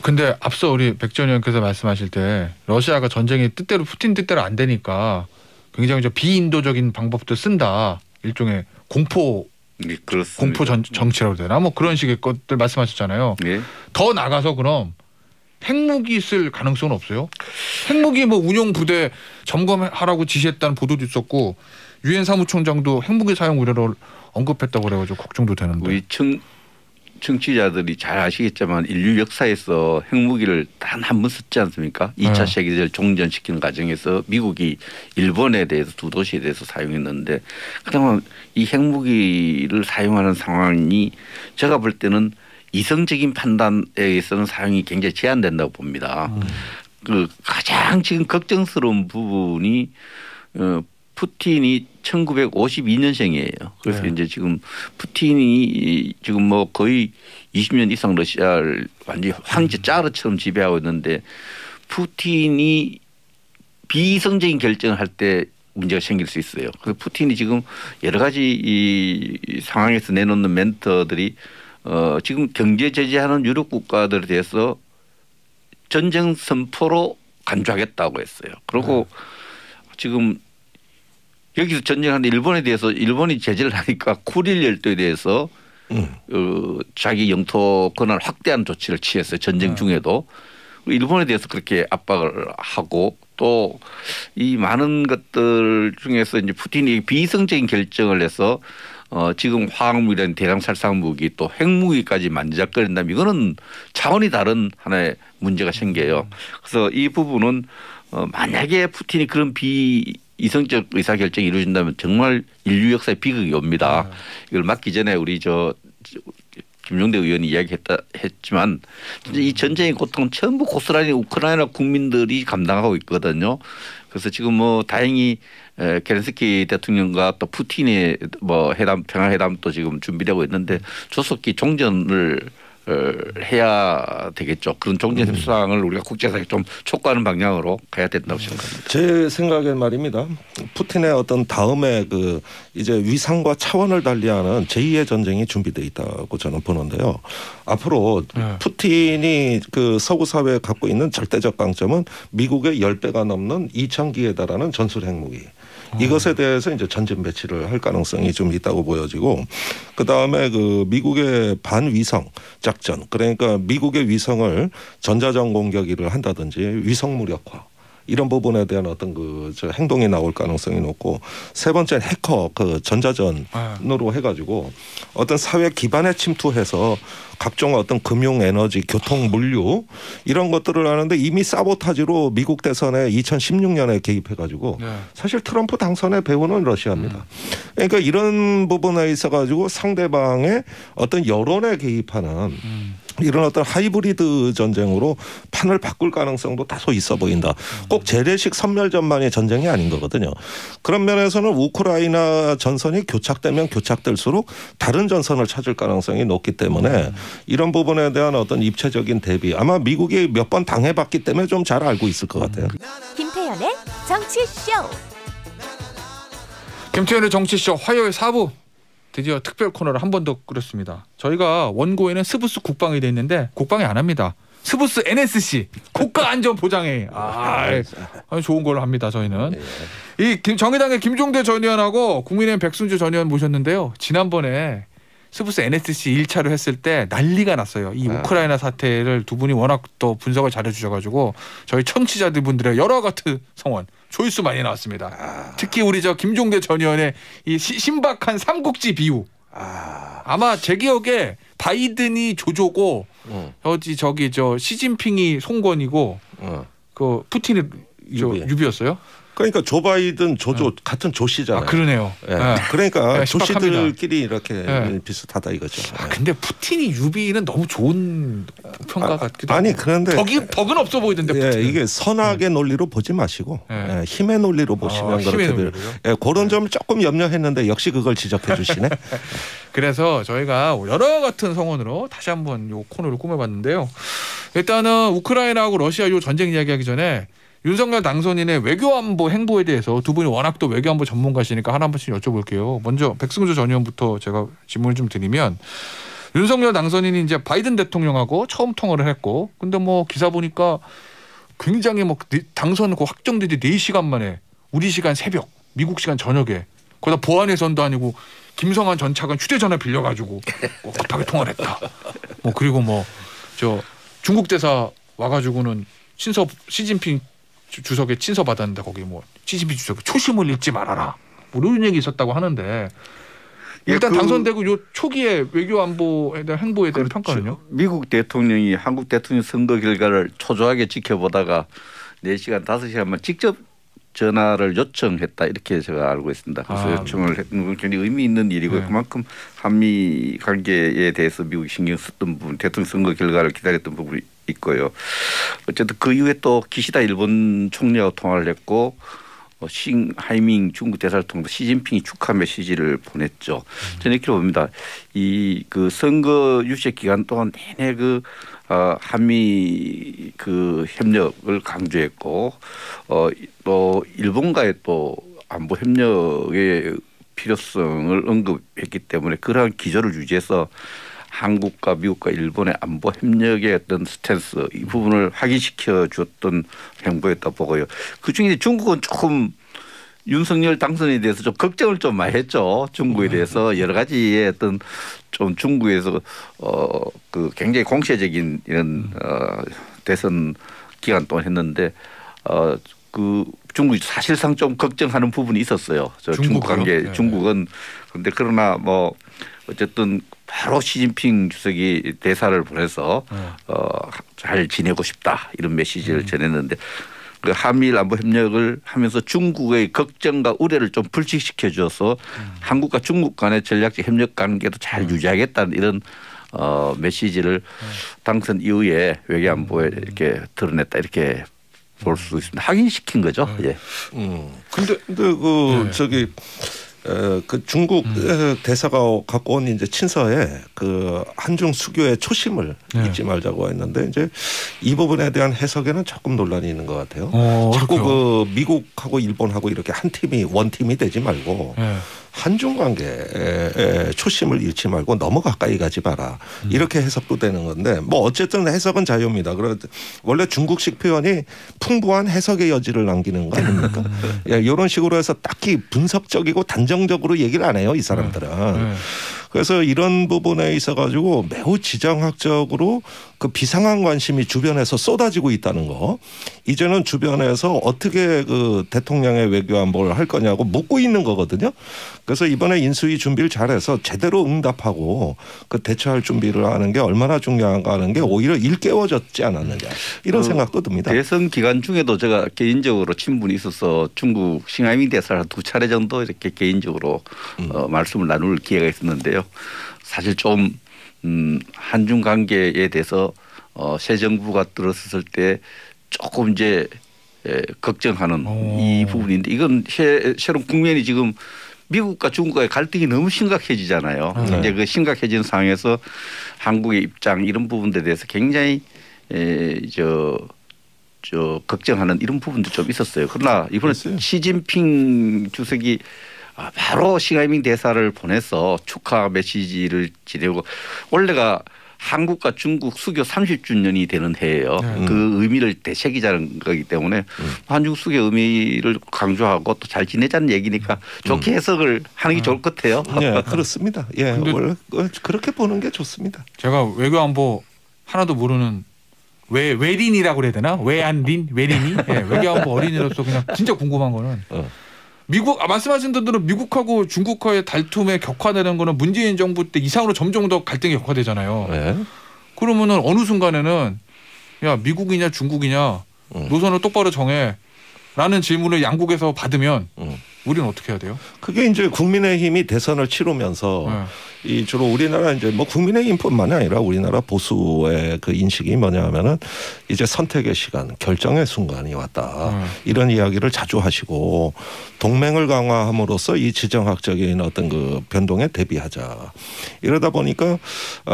근데 앞서 우리 백 전 의원께서 말씀하실 때 러시아가 전쟁이 뜻대로 푸틴 뜻대로 안 되니까 굉장히 비인도적인 방법도 쓴다. 일종의 공포 정치라고 되나? 뭐 그런 식의 것들 말씀하셨잖아요. 예. 더 나가서 그럼 핵무기 쓸 가능성은 없어요? 핵무기 뭐 운용 부대 점검하라고 지시했다는 보도도 있었고 유엔 사무총장도 핵무기 사용 우려를 언급했다고 그래가지고 걱정도 되는데. 우리 청취자들이 잘 아시겠지만 인류 역사에서 핵무기를 단 한 번 썼지 않습니까? 2차 세계대전을 종전시키는 과정에서 미국이 일본에 대해서 두 도시에 대해서 사용했는데 그동안 이 핵무기를 사용하는 상황이 제가 볼 때는 이성적인 판단에 의해서는 사용이 굉장히 제한된다고 봅니다. 그 가장 지금 걱정스러운 부분이 푸틴이 1952년생이에요. 그래서 네. 이제 지금 푸틴이 지금 뭐 거의 20년 이상 러시아를 완전히 황제 짜르처럼 지배하고 있는데 푸틴이 비이성적인 결정을 할 때 문제가 생길 수 있어요. 그래서 푸틴이 지금 여러 가지 이 상황에서 내놓는 멘트들이 지금 경제 제재하는 유럽 국가들에 대해서 전쟁 선포로 간주하겠다고 했어요. 그리고 지금 여기서 전쟁하는데 일본에 대해서 일본이 제재를 하니까 쿠릴 열도에 대해서 자기 영토 권한을 확대하는 조치를 취했어요. 전쟁 중에도. 일본에 대해서 그렇게 압박을 하고 또 이 많은 것들 중에서 이제 푸틴이 비이성적인 결정을 해서 지금 화학무기라는 대량살상 무기 또 핵무기까지 만지작거린다면 이거는 차원이 다른 하나의 문제가 생겨요. 그래서 이 부분은 만약에 푸틴이 그런 이성적 의사결정이 이루어진다면 정말 인류 역사에 비극이 옵니다. 이걸 막기 전에 우리 김종대 의원이 이야기했지만 이 전쟁의 고통은 전부 고스란히 우크라이나 국민들이 감당하고 있거든요. 그래서 지금 뭐 다행히 켈렌스키 대통령과 또 푸틴의 뭐 평화회담도 지금 준비되고 있는데 조속히 종전을 해야 되겠죠. 그런 종전 협상을 우리가 국제사회에 좀 촉구하는 방향으로 가야 된다고 생각합니다. 제 생각엔 말입니다. 푸틴의 어떤 다음에 그 이제 위상과 차원을 달리하는 제2의 전쟁이 준비되어 있다고 저는 보는데요. 앞으로 푸틴이 그 서구 사회에 갖고 있는 절대적 강점은 미국의 10배가 넘는 2,000기에 달하는 전술 핵무기. 이것에 대해서 이제 전진 배치를 할 가능성이 좀 있다고 보여지고 그다음에 그 미국의 반위성 작전 그러니까 미국의 위성을 전자전 공격을 한다든지 위성 무력화 이런 부분에 대한 어떤 저 행동이 나올 가능성이 높고 세 번째는 해커 그 전자전으로 해가지고 어떤 사회 기반에 침투해서 각종 어떤 금융, 에너지, 교통, 물류 이런 것들을 하는데 이미 사보타지로 미국 대선에 2016년에 개입해가지고 사실 트럼프 당선의 배후는 러시아입니다. 그러니까 이런 부분에 있어가지고 상대방의 어떤 여론에 개입하는 이런 어떤 하이브리드 전쟁으로 판을 바꿀 가능성도 다소 있어 보인다. 꼭 재래식 선멸전만의 전쟁이 아닌 거거든요. 그런 면에서는 우크라이나 전선이 교착되면 교착될수록 다른 전선을 찾을 가능성이 높기 때문에 이런 부분에 대한 어떤 입체적인 대비 아마 미국이 몇 번 당해봤기 때문에 좀 잘 알고 있을 것 같아요. 김태현의 정치쇼. 김태현의 정치쇼 화요일 4부 드디어 특별 코너를 한 번 더 꾸렸습니다. 저희가 원고에는 스브스 국방이 돼 있는데 국방이 안 합니다. 스브스 NSC 국가안전보장회의. 좋은 걸로 합니다. 저희는. 이 정의당의 김종대 전 의원하고 국민의힘 백순주 전 의원 모셨는데요. 지난번에 스브스 NSC 1차로 했을 때 난리가 났어요. 이 우크라이나 사태를 두 분이 워낙 또 분석을 잘해주셔가지고 저희 청취자들분들의 여러 같은 성원 조회수 많이 나왔습니다. 특히 우리 김종대 전 의원의 이 신박한 삼국지 비유. 아마 제 기억에 바이든이 조조고 시진핑이 송건이고 그 푸틴이 유비였어요. 그러니까 조 바이든 조조 같은 조씨잖아요. 그러네요. 그러니까 조씨들끼리 이렇게 비슷하다 이거죠. 근데 푸틴이 유비는 너무 좋은 평가 같기도 하고. 아니 그런데 덕은 없어 보이던데. 이게 선악의 논리로 보지 마시고 힘의 논리로 보시면 그렇게 그런 점을 조금 염려했는데 역시 그걸 지적해 주시네. 그래서 저희가 여러 같은 성원으로 다시 한번 요 코너를 꾸며봤는데요. 일단은 우크라이나하고 러시아 요 전쟁 이야기하기 전에 윤석열 당선인의 외교안보 행보에 대해서 두 분이 워낙 또 외교안보 전문가시니까 하나 한 번씩 여쭤볼게요. 먼저 백승주 전 의원부터 제가 질문을 좀 드리면 윤석열 당선인이 이제 바이든 대통령하고 처음 통화를 했고, 근데 뭐 기사 보니까 굉장히 뭐 당선 확정되지 4시간 만에 우리 시간 새벽, 미국 시간 저녁에 거기다 보안회선도 아니고 김성한 전 차관 휴대전화 빌려가지고 급하게 통화를 했다. 뭐 그리고 뭐 저 중국 대사 와가지고는 시진핑 주석의 친서 받았는데 거기 뭐 시진핑 주석 초심을 잃지 말아라. 뭐 이런 얘기 있었다고 하는데 일단 당선되고 요 초기에 외교 안보에 대한 행보에 대한 평가는요? 미국 대통령이 한국 대통령 선거 결과를 초조하게 지켜보다가 4시간 5시간만 직접 전화를 요청했다 이렇게 제가 알고 있습니다. 그래서 요청을 했는 건 굉장히 의미 있는 일이고 네. 그만큼 한미 관계에 대해서 미국이 신경 썼던 부분, 대통령 선거 결과를 기다렸던 부분이 있고요. 어쨌든 그 이후에 또 기시다 일본 총리하고 통화를 했고 싱하이밍 중국 대사를 통해서 시진핑이 축하 메시지를 보냈죠. 저는 이렇게 봅니다. 이 그 선거 유세 기간 동안 내내 한미 그 협력을 강조했고 또 일본과의 또 안보 협력의 필요성을 언급했기 때문에 그러한 기조를 유지해서 한국과 미국과 일본의 안보 협력의 어떤 스탠스 이 부분을 확인시켜 주었던 행보였다 보고요. 그중에 중국은 조금 윤석열 당선에 대해서 좀 걱정을 좀 많이 했죠. 중국에 대해서 여러 가지의 어떤 좀 중국에서 그 굉장히 공세적인 이런 대선 기간 동안 했는데 그 중국이 사실상 좀 걱정하는 부분이 있었어요. 저 중국 관계 네. 중국은 그런데 그러나 뭐 어쨌든 바로 시진핑 주석이 대사를 보내서 잘 지내고 싶다 이런 메시지를 전했는데 그 한미일 안보 협력을 하면서 중국의 걱정과 우려를 좀 불식시켜 줘서 한국과 중국 간의 전략적 협력 관계도 잘 유지하겠다는 이런 메시지를 당선 이후에 외교안보에 이렇게 드러냈다 이렇게 볼 수 있습니다. 확인시킨 거죠. 예. 근데 그 저기 그 중국 대사가 갖고 온 이제 친서에 그 한중 수교의 초심을 잊지 말자고 했는데 이제 이 부분에 대한 해석에는 조금 논란이 있는 것 같아요. 자꾸 그 미국하고 일본하고 이렇게 한 팀이 원팀이 되지 말고 한중 관계에 초심을 잃지 말고 너무 가까이 가지 마라. 이렇게 해석도 되는 건데 뭐 어쨌든 해석은 자유입니다. 그런데 원래 중국식 표현이 풍부한 해석의 여지를 남기는 거 아닙니까? 이런 식으로 해서 딱히 분석적이고 단정적으로 얘기를 안 해요. 이 사람들은. 그래서 이런 부분에 있어 가지고 매우 지정학적으로 그 비상한 관심이 주변에서 쏟아지고 있다는 거. 이제는 주변에서 어떻게 그 대통령의 외교 안보를 할 거냐고 묻고 있는 거거든요. 그래서 이번에 인수위 준비를 잘해서 제대로 응답하고 그 대처할 준비를 하는 게 얼마나 중요한가 하는 게 오히려 일깨워졌지 않았느냐 이런 생각도 듭니다. 대선 기간 중에도 제가 개인적으로 친분이 있어서 중국 싱하이밍 대사를 2차례 정도 이렇게 개인적으로 말씀을 나눌 기회가 있었는데요. 사실 좀 한중 관계에 대해서 새 정부가 들어섰을 때 조금 이제 걱정하는 이 부분인데 이건 새로운 국면이 지금 미국과 중국과의 갈등이 너무 심각해지잖아요. 이제 그 심각해진 상황에서 한국의 입장 이런 부분들에 대해서 굉장히 걱정하는 이런 부분도 좀 있었어요. 그러나 이번에 시진핑 주석이 바로 싱하이밍 대사를 보내서 축하 메시지를 지내고 원래가 한국과 중국 수교 30주년이 되는 해예요. 그 의미를 되새기자는 거기 때문에 한중 수교 의미를 강조하고 또 잘 지내자는 얘기니까 좋게 해석을 하는 게 좋을 것 같아요. 네, 그렇습니다. 예, 원래 그렇게 보는 게 좋습니다. 제가 외교안보 하나도 모르는 외린이라고 그래야 되나? 외안린? 외린이? 예, 외교안보 어린이로서 그냥 진짜 궁금한 거는 미국 말씀하신 대로 미국하고 중국과의 다툼에 격화되는 거는 문재인 정부 때 이상으로 점점 더 갈등이 격화되잖아요. 네. 그러면은 어느 순간에는 야 미국이냐 중국이냐 노선을 똑바로 정해라는 질문을 양국에서 받으면 우리는 어떻게 해야 돼요? 그게 이제 국민의힘이 대선을 치르면서 이 주로 우리나라 이제 뭐 국민의힘뿐만이 아니라 우리나라 보수의 그 인식이 뭐냐면은 이제 선택의 시간, 결정의 순간이 왔다. 이런 이야기를 자주 하시고 동맹을 강화함으로써 이 지정학적인 어떤 그 변동에 대비하자. 이러다 보니까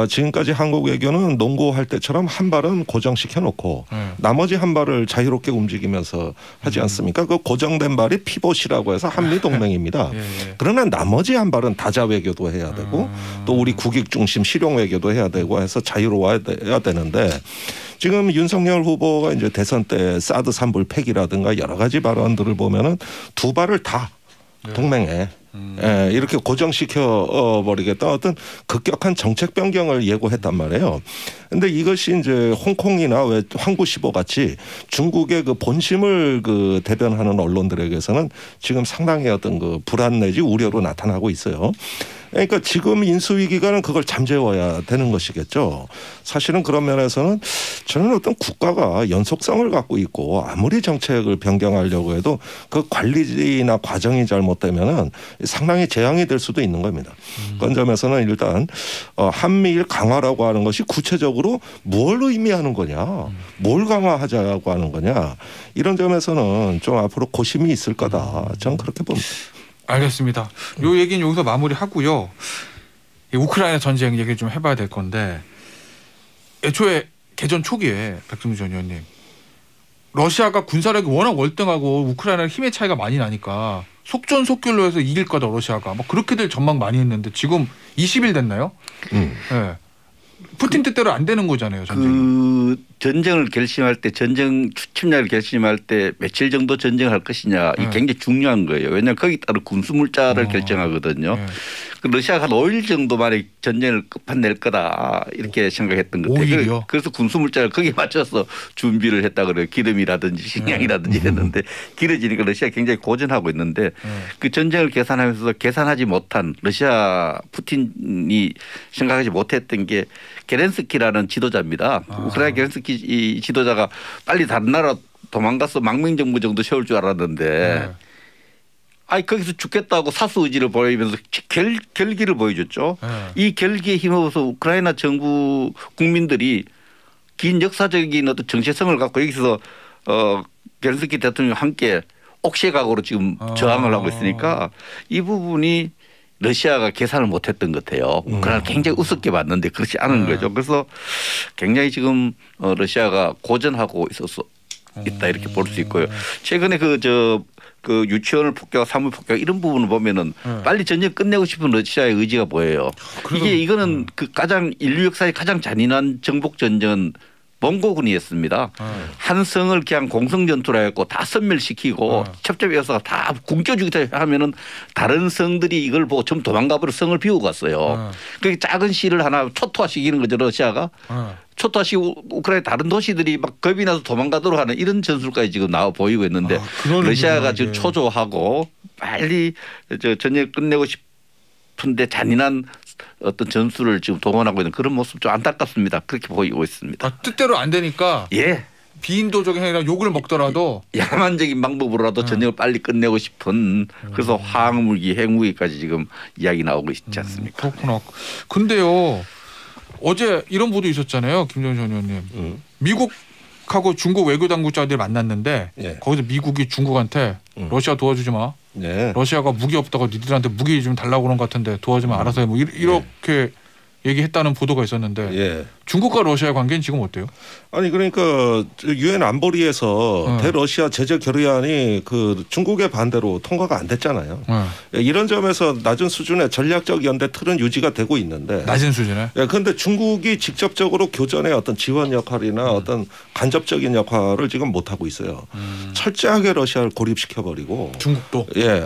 지금까지 한국 외교는 농구할 때처럼 한 발은 고정시켜 놓고 나머지 한 발을 자유롭게 움직이면서 하지 않습니까? 그 고정된 발이 피봇이라고 해서 한미 동맹입니다. 그러나 나머지 한 발은 다자 외교도 해야 되고 또 우리 국익 중심 실용 외교도 해야 되고 해서 자유로워야 되는데 지금 윤석열 후보가 이제 대선 때 사드 산불 폐기라든가 여러 가지 발언들을 보면은 두 발을 다 동맹에 예, 이렇게 고정시켜 버리겠다 어떤 급격한 정책 변경을 예고했단 말이에요. 그런데 이것이 이제 홍콩이나 왜 황구시보 같이 중국의 그 본심을 그 대변하는 언론들에게서는 지금 상당히 어떤 그 불안 내지 우려로 나타나고 있어요. 그러니까 지금 인수위기가는 그걸 잠재워야 되는 것이겠죠. 사실은 그런 면에서는 저는 어떤 국가가 연속성을 갖고 있고 아무리 정책을 변경하려고 해도 그 관리나 과정이 잘못되면은 상당히 재앙이 될 수도 있는 겁니다. 그런 점에서는 일단 한미일 강화라고 하는 것이 구체적으로 뭘 의미하는 거냐, 뭘 강화하자고 하는 거냐 이런 점에서는 좀 앞으로 고심이 있을 거다. 저는 그렇게 봅니다. 알겠습니다. 요 얘기는 여기서 마무리하고요. 이 우크라이나 전쟁 얘기를 좀 해봐야 될 건데 애초에 개전 초기에 백승주 전 의원님 러시아가 군사력이 워낙 월등하고 우크라이나랑 힘의 차이가 많이 나니까 속전속결로 해서 이길 거다 러시아가 뭐 그렇게들 전망 많이 했는데 지금 20일 됐나요? 네. 푸틴 뜻대로 안 되는 거잖아요. 그 전쟁을 결심할 때 전쟁 침략을 결심할 때 며칠 정도 전쟁할 것이냐 이 굉장히 중요한 거예요. 왜냐하면 거기 따라 군수물자를 결정하거든요. 네. 그 러시아가 한 5일 정도 만에 전쟁을 끝판낼 거다 이렇게 생각했던 것 같아요. 5일이요? 그래서 군수물자를 거기에 맞춰서 준비를 했다 그래요. 기름이라든지 식량이라든지 했는데 길어지니까 러시아가 굉장히 고전하고 있는데 그 전쟁을 계산하면서 계산하지 못한 러시아 푸틴이 생각하지 못했던 게 게렌스키라는 지도자입니다. 우크라이나 게렌스키 이 지도자가 빨리 다른 나라 도망가서 망명정부 정도 세울 줄 알았는데 아니 거기서 죽겠다고 사수 의지를 보이면서 결기를 보여줬죠. 이 결기에 힘입어서 우크라이나 정부 국민들이 긴 역사적인 어떤 정체성을 갖고 여기서 게렌스키 대통령과 함께 옥새각오로 지금 저항을 하고 있으니까 이 부분이 러시아가 계산을 못했던 것 같아요. 우크라이나 굉장히 우습게 봤는데 그렇지 않은 거죠. 그래서 굉장히 지금 러시아가 고전하고 있어서 있다 이렇게 볼 수 있고요. 최근에 그 유치원을 폭격, 사물 폭격 이런 부분을 보면은 빨리 전쟁 끝내고 싶은 러시아의 의지가 보여요. 이거는 그 가장 인류 역사의 가장 잔인한 정복 전쟁은 몽고군이었습니다. 한 성을 그냥 공성전투라 했고 다 섬멸시키고 첩첩이어서 다 굶겨주기다 하면은 다른 성들이 이걸 보고 좀 도망가버려 성을 비우고 갔어요. 그 작은 시를 하나 초토화시키는 거죠 러시아가. 초토화시키고 우크라이나 다른 도시들이 막 겁이 나서 도망가도록 하는 이런 전술까지 지금 나와 보이고 있는데 러시아가 지금 초조하고 빨리 전쟁을 끝내고 싶은데 잔인한 어떤 전술을 지금 동원하고 있는 그런 모습 좀 안타깝습니다. 그렇게 보이고 있습니다. 뜻대로 안 되니까 비인도적인 행위라 욕을 먹더라도 야만적인 방법으로라도 전쟁을 빨리 끝내고 싶은 그래서 화학무기, 핵무기까지 지금 이야기 나오고 있지 않습니까? 그렇구나. 근데요. 어제 이런 보도 있었잖아요. 김정은 의원님. 미국하고 중국 외교당국자들이 만났는데 거기서 미국이 중국한테 러시아 도와주지 마. 러시아가 무기 없다고 니들한테 무기 좀 달라고 그런 것 같은데 도와주면 알아서 해. 뭐 이렇게 얘기했다는 보도가 있었는데 중국과 러시아의 관계는 지금 어때요? 아니 그러니까 유엔 안보리에서 대러시아 제재 결의안이 그 중국의 반대로 통과가 안 됐잖아요. 이런 점에서 낮은 수준의 전략적 연대 틀은 유지가 되고 있는데 낮은 수준에. 그런데 중국이 직접적으로 교전의 어떤 지원 역할이나 어떤 간접적인 역할을 지금 못 하고 있어요. 철저하게 러시아를 고립시켜 버리고 중국도.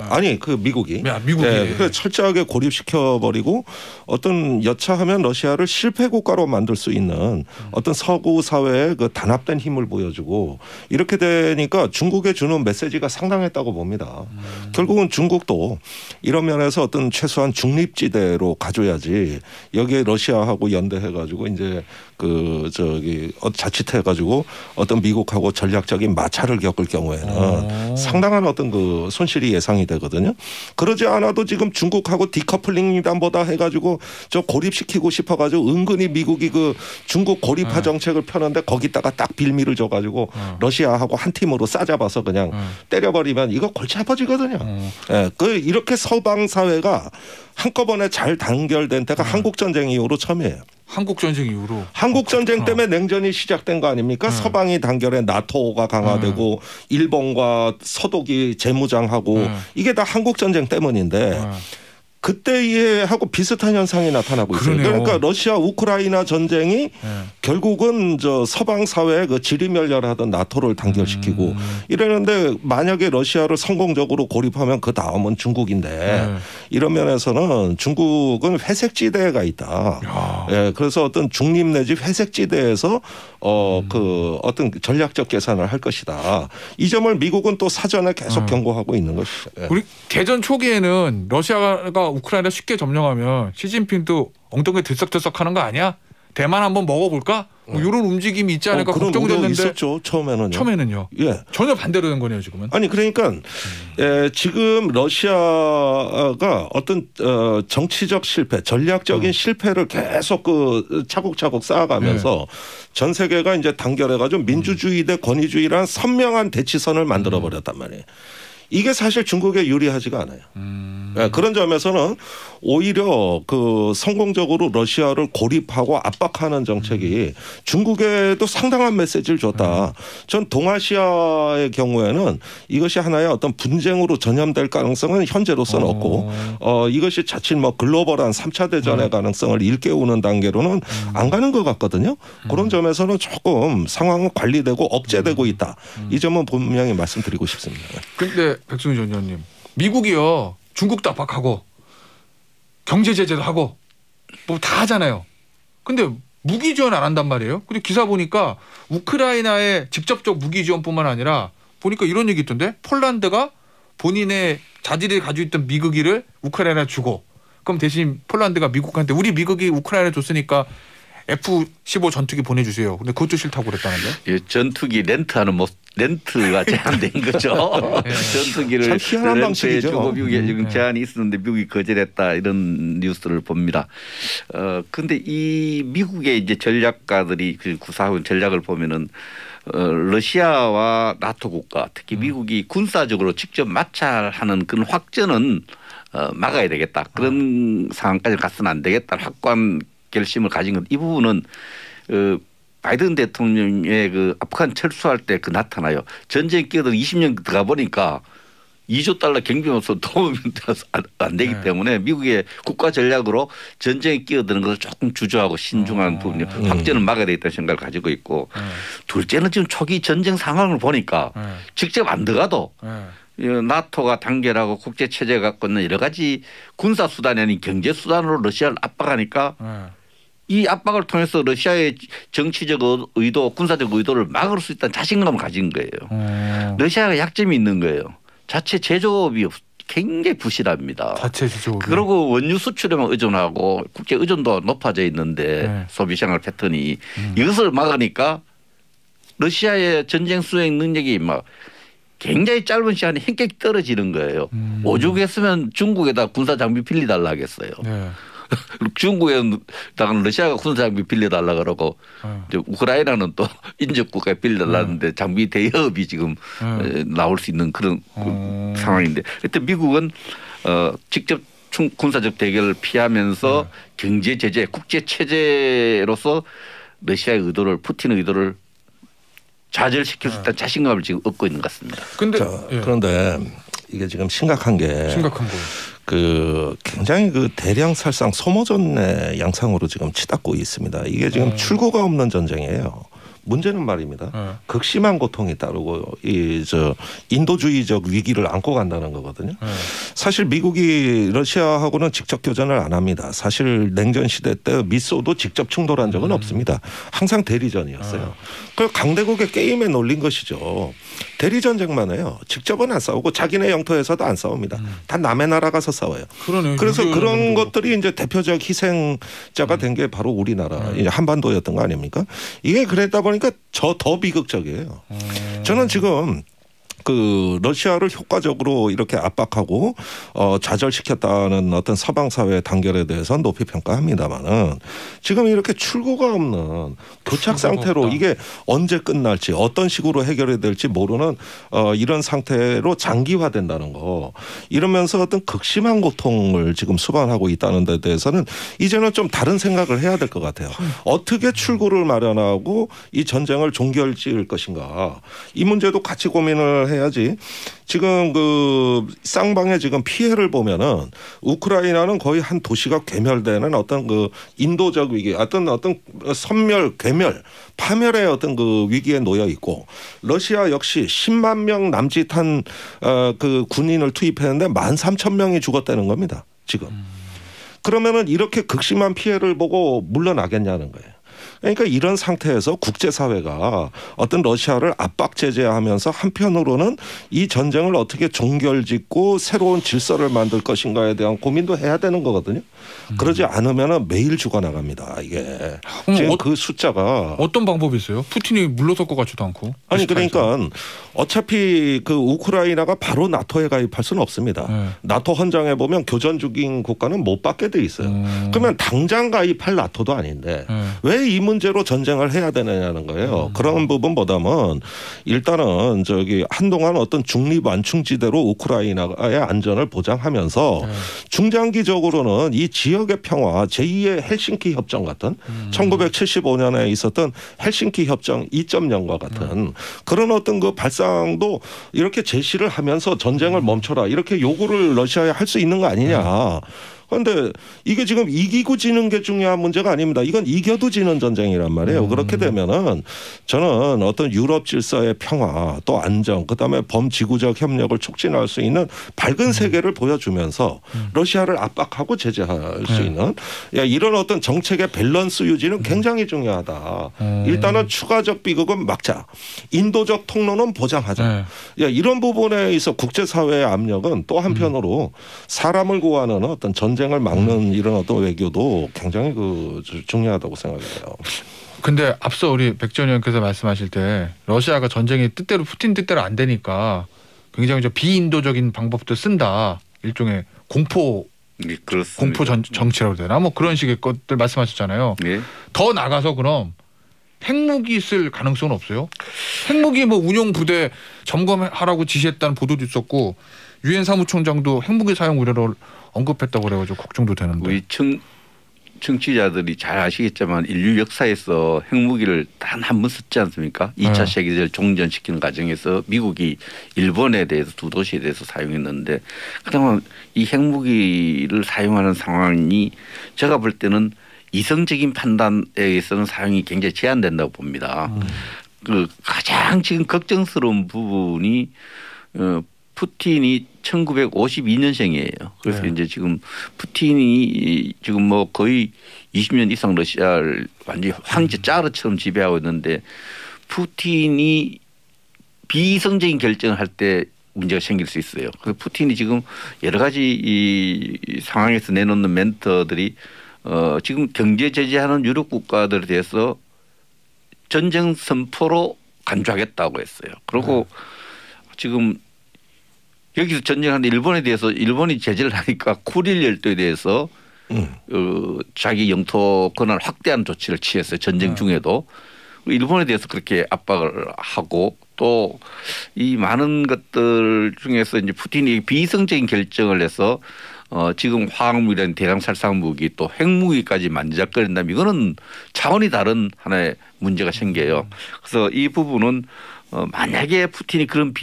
아니 그 미국이. 그래서 철저하게 고립시켜 버리고 어떤 여차하면 러시아를 실패 국가로 만들 수 있는 어떤 서구 사회의 그 단합된 힘을 보여주고 이렇게 되니까 중국에 주는 메시지가 상당했다고 봅니다. 결국은 중국도 이런 면에서 어떤 최소한 중립지대로 가줘야지 여기에 러시아하고 연대해가지고 이제 자칫해가지고 어떤 미국하고 전략적인 마찰을 겪을 경우에는 상당한 어떤 그 손실이 예상이 되거든요. 그러지 않아도 지금 중국하고 디커플링이단보다 해가지고 저 고립시키고 싶어가지고 은근히 미국이 그 중국 고립화 정책을 펴는데 거기다가 딱 빌미를 줘가지고 러시아하고 한 팀으로 싸잡아서 그냥 때려버리면 이거 골치 아파지거든요. 이렇게 서방 사회가 한꺼번에 잘 단결된 때가 한국전쟁 이후로 처음이에요. 한국전쟁 이후로. 한국전쟁 때문에 냉전이 시작된 거 아닙니까? 서방이 단결해 나토가 강화되고 일본과 서독이 재무장하고 이게 다 한국전쟁 때문인데 그때하고 비슷한 현상이 나타나고 있어요. 그러네요. 그러니까 러시아 우크라이나 전쟁이 결국은 저 서방 사회의 그 지리멸렬하던 나토를 단결시키고 이러는데 만약에 러시아를 성공적으로 고립하면 그 다음은 중국인데 이런 면에서는 중국은 회색지대가 있다. 예, 그래서 어떤 중립 내지 회색지대에서 그 어떤 전략적 계산을 할 것이다. 이 점을 미국은 또 사전에 계속 경고하고 있는 것이죠. 예. 우리 대전 초기에는 러시아가 우크라이나 쉽게 점령하면 시진핑도 엉덩이 들썩들썩하는 거 아니야? 대만 한번 먹어볼까? 뭐 이런 움직임이 있지 않을까 그런 걱정됐는데 우려 있었죠. 처음에는요. 예. 전혀 반대로 된 거네요 지금은. 아니 그러니까 지금 러시아가 어떤 정치적 실패, 전략적인 실패를 계속 그 차곡차곡 쌓아가면서 전 세계가 이제 단결해가지고 민주주의 대 권위주의라는 선명한 대치선을 만들어 버렸단 말이에요. 이게 사실 중국에 유리하지가 않아요. 네, 그런 점에서는 오히려 그 성공적으로 러시아를 고립하고 압박하는 정책이 중국에도 상당한 메시지를 줬다. 전 동아시아의 경우에는 이것이 하나의 어떤 분쟁으로 전염될 가능성은 현재로서는 없고 이것이 자칫 뭐 글로벌한 3차 대전의 가능성을 일깨우는 단계로는 안 가는 것 같거든요. 그런 점에서는 조금 상황은 관리되고 억제되고 있다. 이 점은 분명히 말씀드리고 싶습니다. 근데 백승희 전 의원님, 미국이요 중국도 압박하고 경제 제재도 하고 뭐 다 하잖아요. 근데 무기 지원 안 한단 말이에요. 근데 기사 보니까 우크라이나에 직접적 무기 지원뿐만 아니라 보니까 이런 얘기 있던데 폴란드가 본인의 자질이 가지고 있던 미국기를 우크라이나에 주고 그럼 대신 폴란드가 미국한테 우리 미국이 우크라이나에 줬으니까 F-15 전투기 보내주세요. 근데 그것도 싫다고 그랬다는데. 예, 전투기 렌트하는 렌트가 제한된 거죠. 네. 전투기를 참 희한한 방식이죠. 주고 미국에 지금 제한이 있었는데 미국이 거절했다 이런 뉴스를 봅니다. 근데 이 미국의 이제 전략가들이 그 구사하는 전략을 보면은 러시아와 나토 국가 특히 미국이 군사적으로 직접 마찰하는 그런 확전은 막아야 되겠다. 그런 상황까지 가서는 안 되겠다. 확고한 결심을 가진 것. 이 부분은 바이든 대통령의 그 아프간 철수할 때 그 나타나요. 전쟁에 끼어들 20년 들어가 보니까 2조 달러 경비로서 도움이 안 되기 때문에 미국의 국가 전략으로 전쟁에 끼어드는 것을 조금 주저하고 신중한 부분이 확전을 막아야 되겠다는 생각을 가지고 있고 둘째는 지금 초기 전쟁 상황을 보니까 직접 안 들어가도 나토가 단결하고 국제 체제가 갖고 있는 여러 가지 군사 수단이 아닌 경제 수단으로 러시아를 압박하니까 이 압박을 통해서 러시아의 정치적 의도, 군사적 의도를 막을 수 있다는 자신감을 가진 거예요. 러시아가 약점이 있는 거예요. 자체 제조업이 굉장히 부실합니다. 자체 제조업. 그리고 원유 수출에만 의존하고 국제 의존도가 높아져 있는데 소비 생활 패턴이 이것을 막으니까 러시아의 전쟁 수행 능력이 막 굉장히 짧은 시간에 현격히 떨어지는 거예요. 오죽했으면 중국에다 군사 장비 빌려달라 하겠어요. 네. 중국에다가 러시아가 군사 장비 빌려달라 그러고 이제 우크라이나는 또 인접국가에 빌려달라는데 장비 대여업이 지금 나올 수 있는 그런 상황인데 하여튼 미국은 직접 군사적 대결을 피하면서 경제 제재, 국제 체제로서 러시아의 의도를 푸틴의 의도를 좌절시킬 수 있다는 자신감을 지금 얻고 있는 것 같습니다. 그런데 이게 지금 심각한 게 심각한 거예요. 그 굉장히 그 대량살상 소모전의 양상으로 지금 치닫고 있습니다. 이게 지금 출구가 없는 전쟁이에요. 문제는 말입니다. 극심한 고통이 따르고 인도주의적 위기를 안고 간다는 거거든요. 사실 미국이 러시아하고는 직접 교전을 안 합니다. 사실 냉전 시대 때 미소도 직접 충돌한 적은 없습니다. 항상 대리전이었어요. 그 강대국의 게임에 놀린 것이죠. 대리전쟁만 해요. 직접은 안 싸우고 자기네 영토에서도 안 싸웁니다. 다 남의 나라 가서 싸워요. 그러네. 그래서 그런 것들이 이제 대표적 희생자가 된 게 바로 우리나라 한반도였던 거 아닙니까? 이게 그랬다 보니까 더 비극적이에요. 저는 지금 그 러시아를 효과적으로 이렇게 압박하고 좌절시켰다는 어떤 서방 사회의 단결에 대해서는 높이 평가합니다만은 지금 이렇게 출구가 없는 교착 상태로 이게 언제 끝날지 어떤 식으로 해결이 될지 모르는 이런 상태로 장기화된다는 거 이러면서 어떤 극심한 고통을 지금 수반하고 있다는 데 대해서는 이제는 좀 다른 생각을 해야 될 것 같아요. 어떻게 출구를 마련하고 이 전쟁을 종결지을 것인가 이 문제도 같이 고민을 해야지. 지금 그 쌍방의 지금 피해를 보면은 우크라이나는 거의 한 도시가 괴멸되는 어떤 그 인도적 위기, 어떤 섬멸, 괴멸, 파멸의 어떤 그 위기에 놓여 있고, 러시아 역시 10만 명 남짓한 그 군인을 투입했는데 13,000명이 죽었다는 겁니다. 지금. 그러면은 이렇게 극심한 피해를 보고 물러나겠냐는 거예요. 그러니까 이런 상태에서 국제사회가 어떤 러시아를 압박 제재하면서 한편으로는 이 전쟁을 어떻게 종결짓고 새로운 질서를 만들 것인가에 대한 고민도 해야 되는 거거든요. 그러지 않으면 매일 죽어나갑니다. 이게. 지금 그 숫자가. 어떤 방법이 있어요? 푸틴이 물러설 것 같지도 않고. 아니 그러니까 어차피 그 우크라이나가 바로 나토에 가입할 수는 없습니다. 나토 헌장에 보면 교전 중인 국가는 못 받게 돼 있어요. 그러면 당장 가입할 나토도 아닌데 왜 이 문제로 전쟁을 해야 되느냐는 거예요. 그런 부분보다는 일단은 저기 한동안 어떤 중립 완충지대로 우크라이나의 안전을 보장하면서 중장기적으로는 이 지역의 평화, 제2의 헬싱키 협정 같은 1975년에 있었던 헬싱키 협정 2.0과 같은 그런 어떤 그 발상도 이렇게 제시를 하면서 전쟁을 멈춰라 이렇게 요구를 러시아에 할 수 있는 거 아니냐. 그런데 이게 지금 이기고 지는 게 중요한 문제가 아닙니다. 이건 이겨도 지는 전쟁이란 말이에요. 그렇게 되면은 저는 어떤 유럽 질서의 평화 또 안정 그다음에 범지구적 협력을 촉진할 수 있는 밝은 세계를 보여주면서 러시아를 압박하고 제재할 수 있는 이런 어떤 정책의 밸런스 유지는 굉장히 중요하다. 일단은 추가적 비극은 막자. 인도적 통로는 보장하자. 이런 부분에 있어 국제사회의 압력은 또 한편으로 사람을 구하는 어떤 전쟁을 막는 이런 어떤 외교도 굉장히 그 중요하다고 생각해요. 근데 앞서 우리 백전 의원께서 말씀하실 때 러시아가 전쟁이 뜻대로 푸틴 뜻대로 안 되니까 굉장히 비인도적인 방법도 쓴다. 일종의 공포 정치라고 되나? 뭐 그런 식의 것들 말씀하셨잖아요. 네. 더 나가서 그럼 핵무기 쓸 가능성은 없어요? 핵무기 뭐 운용 부대 점검하라고 지시했다는 보도도 있었고 유엔 사무총장도 핵무기 사용 우려를 언급했다고 그래가지고 걱정도 되는데. 우리 청취자들이 잘 아시겠지만 인류 역사에서 핵무기를 단 한 번 썼지 않습니까? 2차 세계대전을 종전시키는 과정에서 미국이 일본에 대해서 두 도시에 대해서 사용했는데 그동안 이 핵무기를 사용하는 상황이 제가 볼 때는 이성적인 판단에 의해서는 사용이 굉장히 제한된다고 봅니다. 그 가장 지금 걱정스러운 부분이 푸틴이 1952년생이에요. 그래서 이제 지금 푸틴이 지금 뭐 거의 20년 이상 러시아를 완전히 황제 짜르처럼 지배하고 있는데 푸틴이 비이성적인 결정을 할 때 문제가 생길 수 있어요. 그래서 푸틴이 지금 여러 가지 이 상황에서 내놓는 멘트들이 지금 경제 제재하는 유럽 국가들에 대해서 전쟁 선포로 간주하겠다고 했어요. 그리고 지금 여기서 전쟁하는데 일본에 대해서 일본이 제재를 하니까 쿠릴 열도에 대해서 자기 영토 권한을 확대하는 조치를 취했어요. 전쟁 중에도. 일본에 대해서 그렇게 압박을 하고 또 이 많은 것들 중에서 이제 푸틴이 비이성적인 결정을 해서 지금 화학무기라는 대량살상 무기 또 핵무기까지 만지작거린다면 이거는 차원이 다른 하나의 문제가 생겨요. 그래서 이 부분은 만약에 푸틴이 그런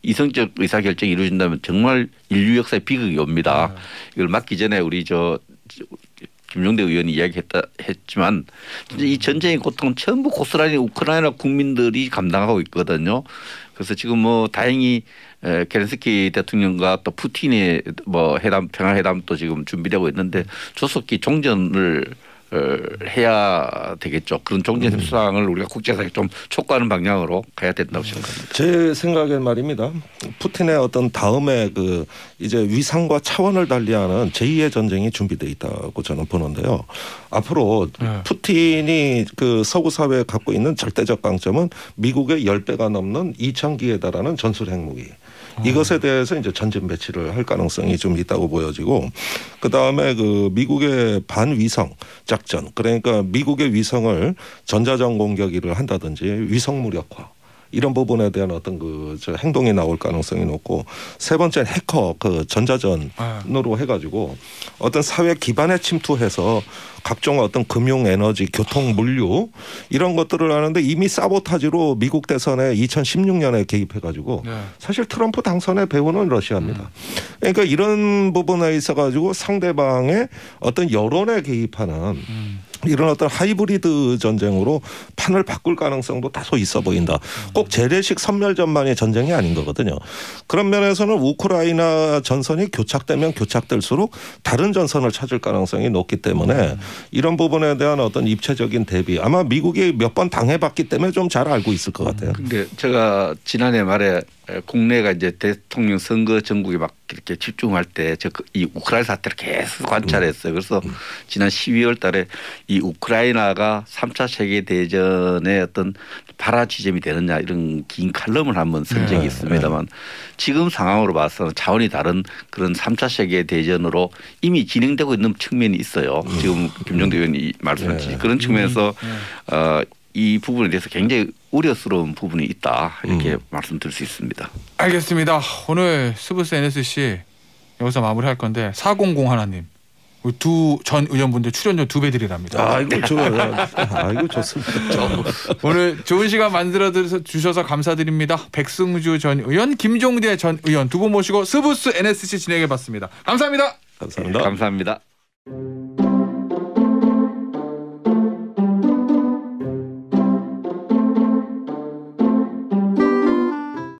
이성적 의사결정이 이루어진다면 정말 인류 역사의 비극이 옵니다. 이걸 막기 전에 우리 김용대 의원이 이야기했지만 이 전쟁의 고통은 전부 고스란히 우크라이나 국민들이 감당하고 있거든요. 그래서 지금 뭐 다행히 켈렌스키 대통령과 또 푸틴의 뭐 평화회담도 지금 준비되고 있는데 조속히 종전을 해야 되겠죠. 그런 종전 협상을 우리가 국제사회에 좀 촉구하는 방향으로 가야 된다고 생각합니다. 제 생각엔 말입니다. 푸틴의 어떤 다음에 그 이제 위상과 차원을 달리하는 제2의 전쟁이 준비돼 있다고 저는 보는데요. 앞으로 푸틴이 그 서구 사회에 갖고 있는 절대적 강점은 미국의 10배가 넘는 2,000기에 달하는 전술 핵무기. 이것에 대해서 이제 전진 배치를 할 가능성이 좀 있다고 보여지고 그다음에 그 미국의 반위성 작전 그러니까 미국의 위성을 전자전 공격기를 한다든지 위성 무력화 이런 부분에 대한 어떤 저 행동이 나올 가능성이 높고 세 번째 해커 전자전으로 해가지고 어떤 사회 기반에 침투해서 각종 어떤 금융, 에너지, 교통, 물류 이런 것들을 하는데 이미 사보타지로 미국 대선에 2016년에 개입해가지고 사실 트럼프 당선의 배후는 러시아입니다. 그러니까 이런 부분에 있어가지고 상대방의 어떤 여론에 개입하는 이런 어떤 하이브리드 전쟁으로 판을 바꿀 가능성도 다소 있어 보인다. 꼭 재래식 선멸전만의 전쟁이 아닌 거거든요. 그런 면에서는 우크라이나 전선이 교착되면 교착될수록 다른 전선을 찾을 가능성이 높기 때문에 이런 부분에 대한 어떤 입체적인 대비 아마 미국이 몇 번 당해봤기 때문에 좀 잘 알고 있을 것 같아요. 근데 제가 지난해 말에 국내가 이제 대통령 선거 전국에 막 이렇게 집중할 때 이 우크라이나 사태를 계속 관찰했어요. 그래서 지난 12월 달에 이 우크라이나가 3차 세계 대전의 어떤 발화 지점이 되느냐 이런 긴 칼럼을 한번 쓴 적이 있습니다만 지금 상황으로 봐서는 차원이 다른 그런 3차 세계 대전으로 이미 진행되고 있는 측면이 있어요. 지금 김종대 의원이 말씀하신 그런 측면에서 이 부분에 대해서 굉장히 우려스러운 부분이 있다 이렇게 말씀드릴 수 있습니다. 알겠습니다. 오늘 스브스 NSC 여기서 마무리할 건데 400 하나님 두 전 의원분들 출연료 2배 드리랍니다. 아이고 좋아요. 아이고 좋습니다. 오늘 좋은 시간 만들어 주셔서 감사드립니다. 백승주 전 의원, 김종대 전 의원 두 분 모시고 스브스 NSC 진행해봤습니다. 감사합니다. 감사합니다. 감사합니다.